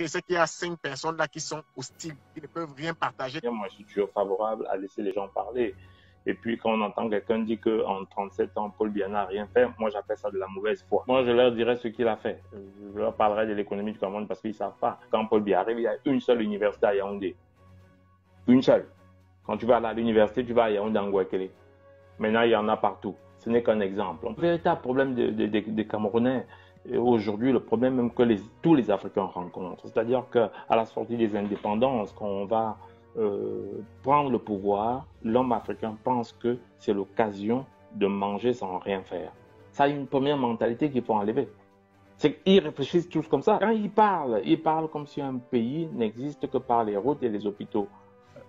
administrer, c'est qu'il y a 5 personnes là qui sont hostiles, qui ne peuvent rien partager. Moi, je suis toujours favorable à laisser les gens parler. Et puis, quand on entend quelqu'un dire qu'en 37 ans, Paul Biya n'a rien fait, moi, j'appelle ça de la mauvaise foi. Moi, je leur dirai ce qu'il a fait. Je leur parlerai de l'économie du Cameroun parce qu'ils ne savent pas. Quand Paul Biya arrive, il y a une seule université à Yaoundé. Une seule. Quand tu vas à l'université, tu vas à Yaoundé, en Guakelé. Maintenant, il y en a partout. Ce n'est qu'un exemple. Le véritable problème des Camerounais, aujourd'hui, le problème même que tous les Africains rencontrent, c'est-à-dire qu'à la sortie des indépendances, quand on va prendre le pouvoir, l'homme africain pense que c'est l'occasion de manger sans rien faire. Ça a une première mentalité qu'il faut enlever. C'est qu'ils réfléchissent tous comme ça. Quand ils parlent comme si un pays n'existe que par les routes et les hôpitaux.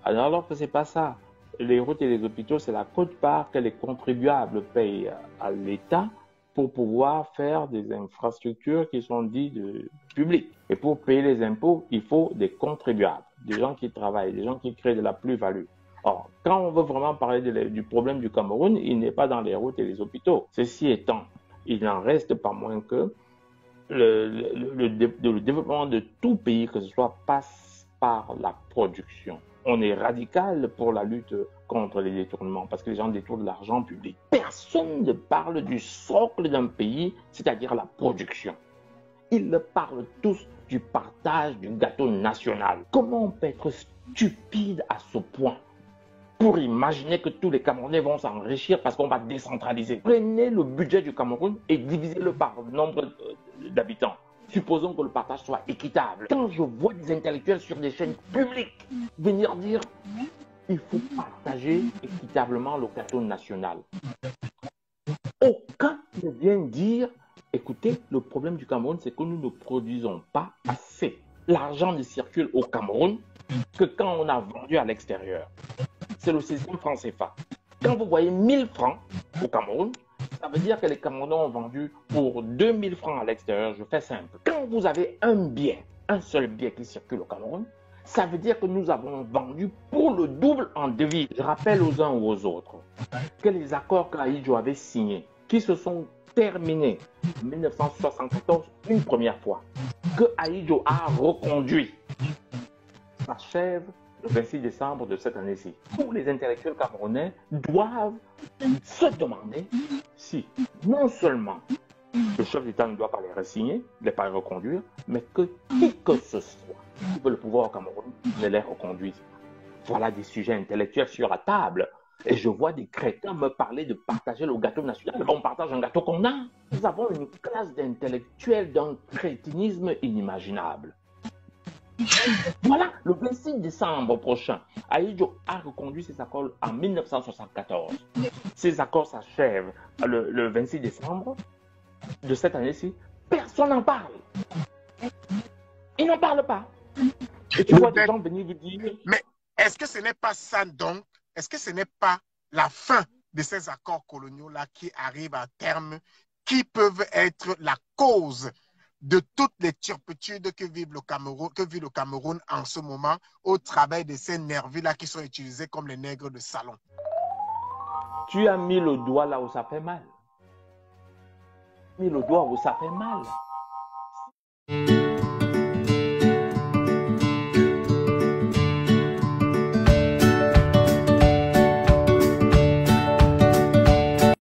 Alors que c'est pas ça. Les routes et les hôpitaux, c'est la quote-part que les contribuables payent à l'État pour pouvoir faire des infrastructures qui sont dites publiques. Et pour payer les impôts, il faut des contribuables, des gens qui travaillent, des gens qui créent de la plus-value. Or, quand on veut vraiment parler du problème du Cameroun, il n'est pas dans les routes et les hôpitaux. Ceci étant, il n'en reste pas moins que le développement de tout pays, que ce soit, passe par la production. On est radical pour la lutte contre les détournements parce que les gens détournent l'argent public. Personne ne parle du socle d'un pays, c'est-à-dire la production. Ils parlent tous du partage du gâteau national. Comment on peut être stupide à ce point pour imaginer que tous les Camerounais vont s'enrichir parce qu'on va décentraliser? Prenez le budget du Cameroun et divisez-le par le nombre d'habitants. Supposons que le partage soit équitable. Quand je vois des intellectuels sur des chaînes publiques venir dire il faut partager équitablement le gâteau national, aucun ne vient dire écoutez, le problème du Cameroun, c'est que nous ne produisons pas assez. L'argent ne circule au Cameroun que quand on a vendu à l'extérieur. C'est le système franc CFA. Quand vous voyez 1000 francs au Cameroun, ça veut dire que les Camerounais ont vendu pour 2000 francs à l'extérieur. Je fais simple. Quand vous avez un bien, un seul bien qui circule au Cameroun, ça veut dire que nous avons vendu pour le double en devises. Je rappelle aux uns ou aux autres que les accords qu'Ahidjo avait signés, qui se sont terminés en 1974 une première fois, que Ahidjo a reconduit, s'achève le 26 décembre de cette année-ci. Tous les intellectuels camerounais doivent se demander si non seulement le chef d'État ne doit pas les re-signer, ne les pas les reconduire, mais que qui que ce soit qui veut le pouvoir au Cameroun ne les reconduise. Voilà des sujets intellectuels sur la table. Et je vois des crétins me parler de partager le gâteau national. On partage un gâteau qu'on a. Nous avons une classe d'intellectuels d'un crétinisme inimaginable. Voilà, le 26 décembre prochain, Ahidjo a reconduit ses accords en 1974. Ces accords s'achèvent le 26 décembre de cette année-ci. Personne n'en parle. Ils n'en parlent pas. Et tu vois des gens venir vous dire... Mais est-ce que ce n'est pas ça donc? Est-ce que ce n'est pas la fin de ces accords coloniaux-là qui arrivent à terme, qui peuvent être la cause de toutes les turpitudes que vit le Cameroun en ce moment au travers de ces nervis-là qui sont utilisés comme les nègres de salon? Tu as mis le doigt là où ça fait mal. Mis le doigt où ça fait mal.